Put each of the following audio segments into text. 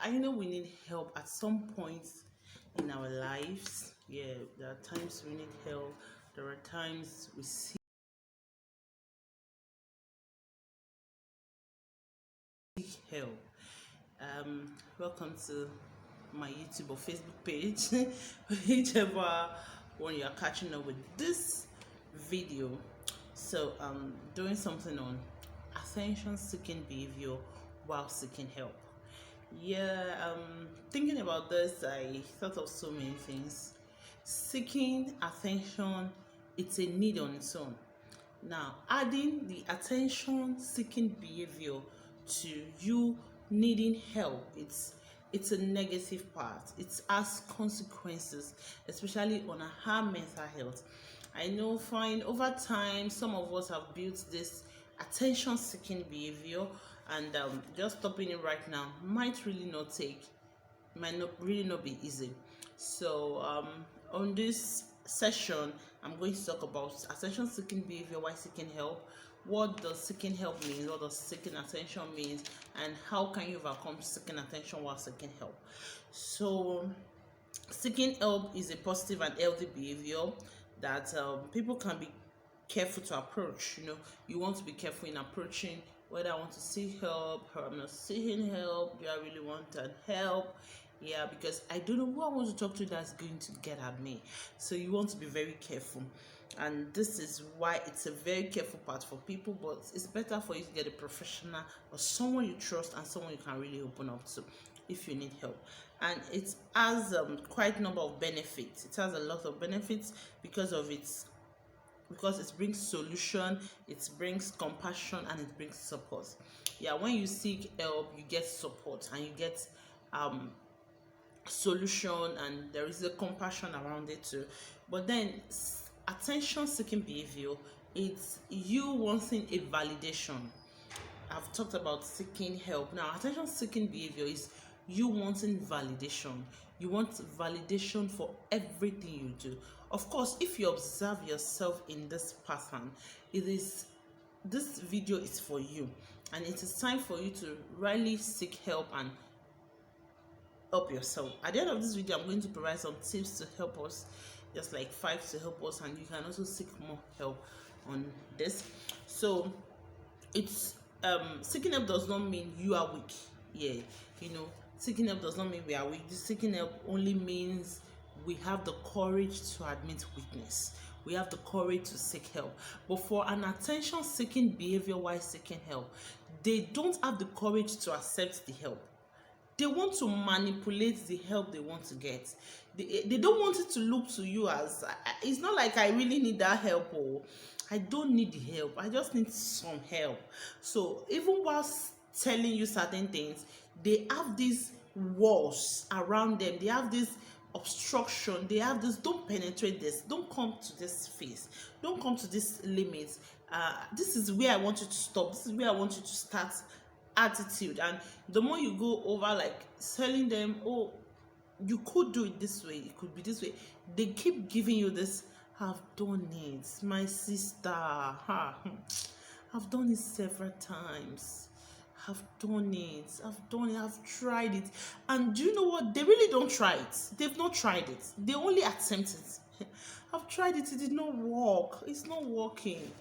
I know we need help at some point in our lives. Yeah, there are times we need help. There are times we seek help. Welcome to my YouTube or Facebook page, whichever one you are catching up with this video. So, doing something on attention-seeking behavior while seeking help. Yeah, thinking about this, I thought of so many things. Seeking attention, it's a need on its own. Now, adding the attention seeking behavior to you needing help, it's a negative part. It has consequences, especially on our mental health. I know, fine, over time, some of us have built this attention seeking behavior, and just stopping it right now might not really not be easy. So on this session, I'm going to talk about attention seeking behavior while seeking help. What does seeking help mean? What does seeking attention means? And how can you overcome seeking attention while seeking help? So seeking help is a positive and healthy behavior that people can be careful to approach. You want to be careful in approaching whether I want to seek help or I'm not seeking help. Do I really want that help? Yeah, because I don't know who I want to talk to that's going to get at me. So you want to be very careful. And this is why it's a very careful part for people, but it's better for you to get a professional or someone you trust and someone you can really open up to if you need help. And it has quite a number of benefits. It has a lot of benefits because it brings solution, it brings compassion, and it brings support. Yeah, when you seek help, you get support and you get um solution, and there is a compassion around it too. But then attention seeking behavior, it's you wanting a validation. I've talked about seeking help. Now, attention seeking behavior is you wanting validation. You want validation for everything you do. Of course, if you observe yourself in this pattern, it is this video is for you, and it is time for you to really seek help and help yourself. At the end of this video, I'm going to provide some tips to help us, just like 5 to help us, and you can also seek more help on this. So it's seeking help does not mean you are weak. Yeah, seeking help does not mean we are weak. Seeking help only means we have the courage to admit weakness. We have the courage to seek help. But for an attention seeking behavior while seeking help, they don't have the courage to accept the help. They want to manipulate the help they want to get. They don't want it to look to you as it's not like I really need that help, or I don't need the help, I just need some help. So even whilst telling you certain things, they have these walls around them, they have this obstruction, they have this, don't penetrate this, don't come to this phase, don't come to this limit. This is where I want you to stop, this is where I want you to start attitude. And the more you go over like telling them, oh, you could do it this way, it could be this way, they keep giving you this, I've done it, my sister, I've done it several times, I've tried it. And do you know what, they really don't try it, they've not tried it, they only attempt it. I've tried it, it did not work, it's not working.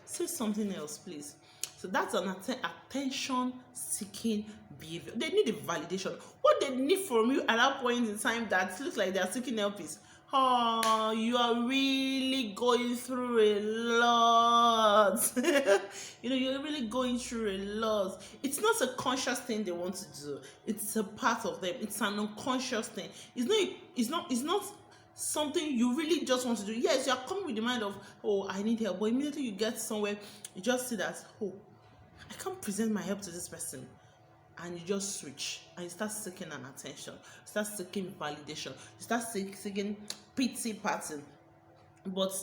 Say something else, please. So that's an attention seeking behavior. They need a validation. What they need from you at that point in time that looks like they're seeking help is, oh, you are really going through a lot. You're really going through a lot. It's not a conscious thing they want to do. It's a part of them. It's an unconscious thing. It's not something you really just want to do. Yes, you're coming with the mind of, oh, I need help. But immediately you get somewhere, you just see that, oh, I can't present my help to this person. And you just switch and you start seeking an attention, you start seeking validation, you start seeking pity pattern. But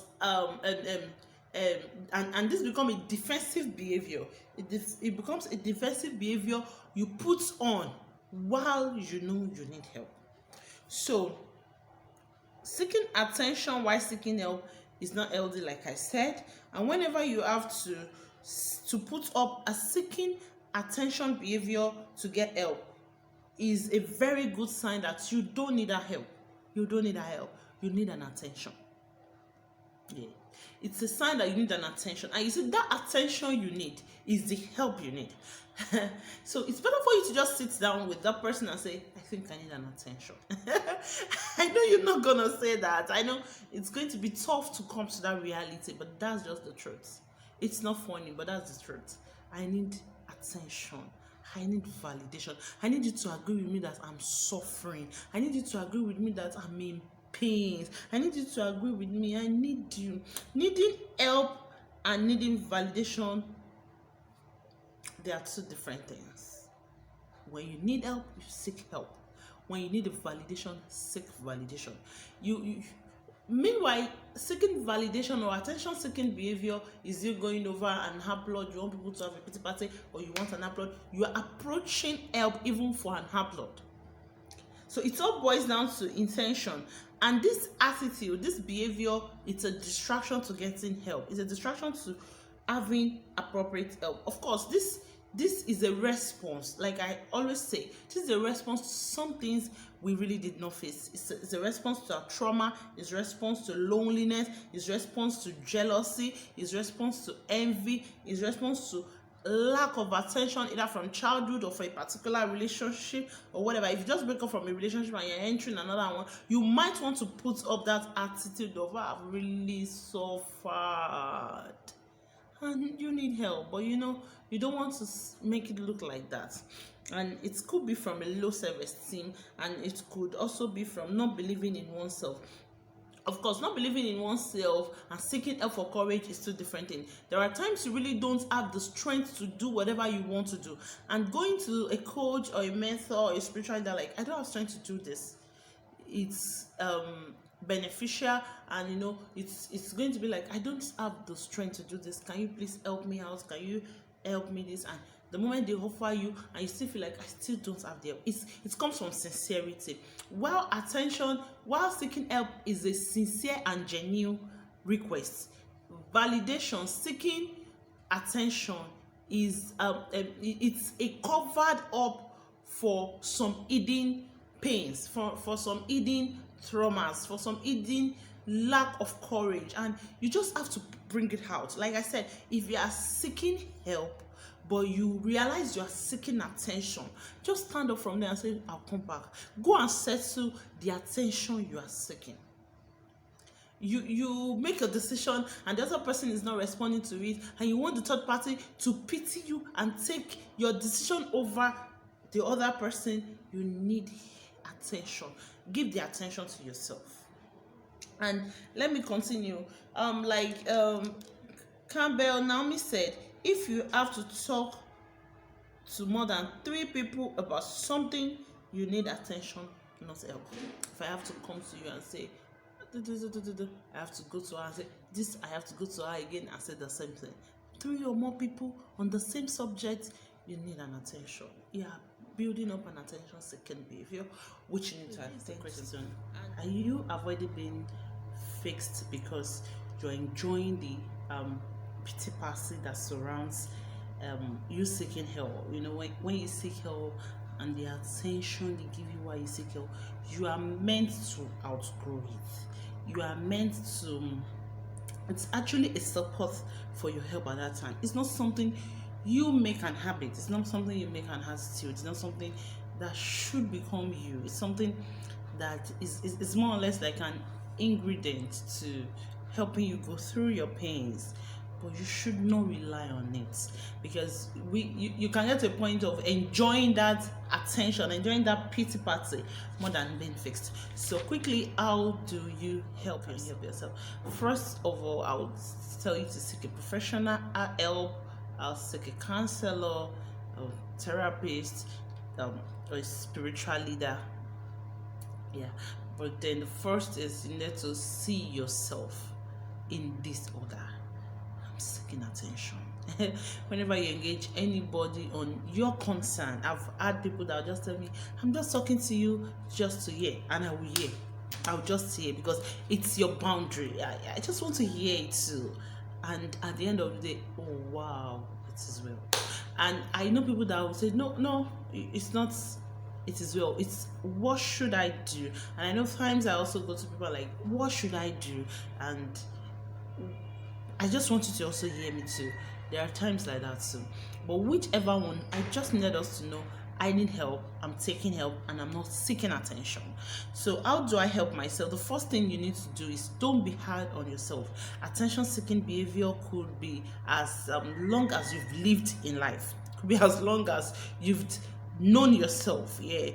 and this becomes a defensive behavior. It becomes a defensive behavior you put on while you know you need help. So seeking attention while seeking help is not healthy, like I said. And whenever you have to put up a seeking attention behavior to get help, is a very good sign that you don't need her help. You don't need her help. You need an attention. Yeah. It's a sign that you need an attention. And you see, that attention you need is the help you need. So it's better for you to just sit down with that person and say, I think I need an attention. I know you're not going to say that. I know it's going to be tough to come to that reality, but that's just the truth. It's not funny, but that's the truth. I need attention. I need validation. I need you to agree with me that I'm suffering. I need you to agree with me that I'm in pains. I need you to agree with me. I need you. Needing help and needing validation, they are two different things. When you need help, you seek help. When you need a validation, seek validation. Meanwhile, seeking validation or attention-seeking behavior is you going over and applaud. You want people to have a pity party, or you want an applaud. You are approaching help even for an applaud. So it all boils down to intention. And this attitude, this behavior, it's a distraction to getting help. It's a distraction to having appropriate help. Of course, this is a response. Like I always say, this is a response to some things we really did not face. It's a response to our trauma. It's a response to loneliness. It's a response to jealousy. It's a response to envy. It's a response to lack of attention, either from childhood or for a particular relationship or whatever. If you just break up from a relationship and you're entering another one, you might want to put up that attitude of, I've really suffered and you need help, but you don't want to make it look like that. And it could be from a low self-esteem, and it could also be from not believing in oneself. Of course, not believing in oneself and seeking help for courage is two different things. There are times you really don't have the strength to do whatever you want to do, and going to a coach or a mentor or a spiritual leader, like, I don't have strength to do this, it's beneficial. And it's going to be like, I don't have the strength to do this, can you please help me out, can you help me this? And the moment they offer you and you still feel like, I still don't have the help, it comes from sincerity. While seeking help is a sincere and genuine request, validation, seeking attention is it's a covered up for some hidden pains, for some hidden traumas, for some hidden lack of courage, and you just have to bring it out. Like I said, if you are seeking help but you realize you are seeking attention, just stand up from there and say, I'll come back. Go and settle the attention you are seeking. You make a decision and the other person is not responding to it, and you want the third party to pity you and take your decision over the other person. You need attention. Give the attention to yourself. And let me continue. Campbell Naomi said, if you have to talk to more than 3 people about something, you need attention, not help. If I have to come to you and say, I have to go to her and say this, I have to go to her again and say the same thing. 3 or more people on the same subject, you need an attention. Yeah, building up an attention-seeking behavior, which you need to ask the question: are you avoiding being fixed because you're enjoying the pity party that surrounds you seeking help? When you seek help and the attention they give you while you seek help, you are meant to outgrow it. You are meant to, it's actually a support for your help at that time. It's not something you make an habit. It's not something you make an attitude. It's not something that should become you. It's something that is more or less like an ingredient to helping you go through your pains. But you should not rely on it, because you can get to a point of enjoying that attention, enjoying that pity party more than being fixed. So quickly, how do you help yourself? First of all, I would tell you to seek a professional help. I'll seek a counselor, a therapist, or a spiritual leader. Yeah, but then the first is you need to see yourself in this order. Seeking attention. Whenever you engage anybody on your concern, I've had people that will just tell me, I'm just talking to you just to hear, and I will hear. I'll just hear because it's your boundary. I just want to hear it too. And at the end of the day, oh wow, it is well. And I know people that will say, no, it's not it is well. It's what should I do? And I know times I also go to people like, what should I do? And I just want you to also hear me too. There are times like that too. But whichever one, I just need us to know I need help, I'm taking help, and I'm not seeking attention. So, how do I help myself? The first thing you need to do is don't be hard on yourself. Attention seeking behavior could be as long as you've lived in life, could be as long as you've known yourself. Yeah,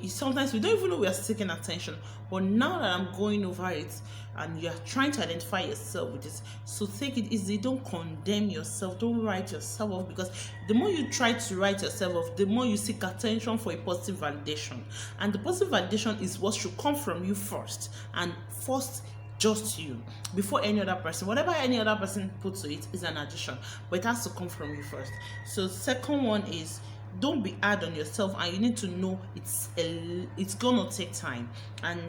sometimes we don't even know we are seeking attention, but now that I'm going over it and you're trying to identify yourself with this, so take it easy. Don't condemn yourself, don't write yourself off, because the more you try to write yourself off, the more you seek attention for a positive validation, and the positive validation is what should come from you first, and first just you, before any other person. Whatever any other person puts to it is an addition, but it has to come from you first. So second one is, don't be hard on yourself, and you need to know it's gonna take time. And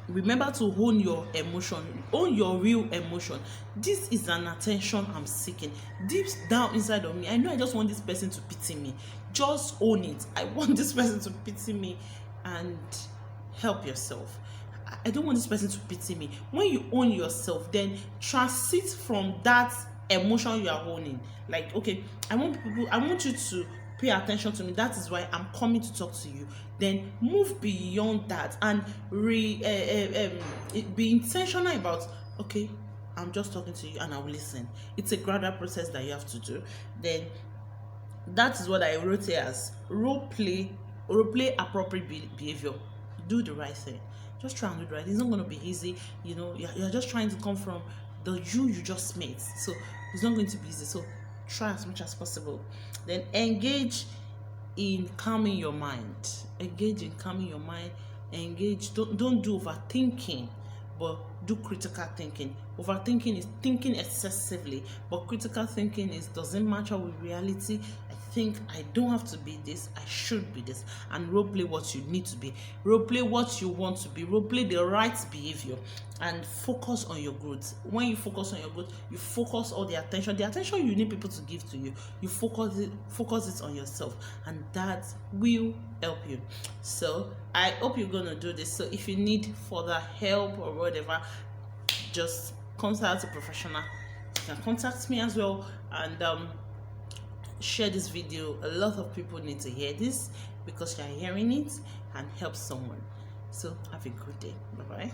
remember to own your emotion, own your real emotion. This is an attention I'm seeking deep down inside of me. I know I just want this person to pity me. Just own it. I want this person to pity me, and help yourself. I don't want this person to pity me. When you own yourself, then transit from that emotion you are owning. Like, okay, I want you to pay attention to me. That is why I'm coming to talk to you. Then move beyond that and be intentional about, okay, I'm just talking to you and I will listen. It's a gradual process that you have to do. Then that is what I wrote here as role play appropriate behavior. Do the right thing. Just try and do the right thing. It's not going to be easy. You're just trying to come from the you just met. So it's not going to be easy. So try as much as possible. Then engage in calming your mind. Engage in calming your mind. Don't do overthinking, but do critical thinking. Overthinking is thinking excessively, but critical thinking is doesn't match up with reality. I think I don't have to be this, I should be this. And role play what you need to be, role play what you want to be, role play the right behavior, and focus on your growth. When you focus on your growth, you focus all the attention you need people to give to you. You focus it on yourself, and that will help you. So I hope you're gonna do this. So if you need further help or whatever, just contact a professional. You can contact me as well, and share this video. A lot of people need to hear this, because you're hearing it and help someone. So have a good day. Bye bye.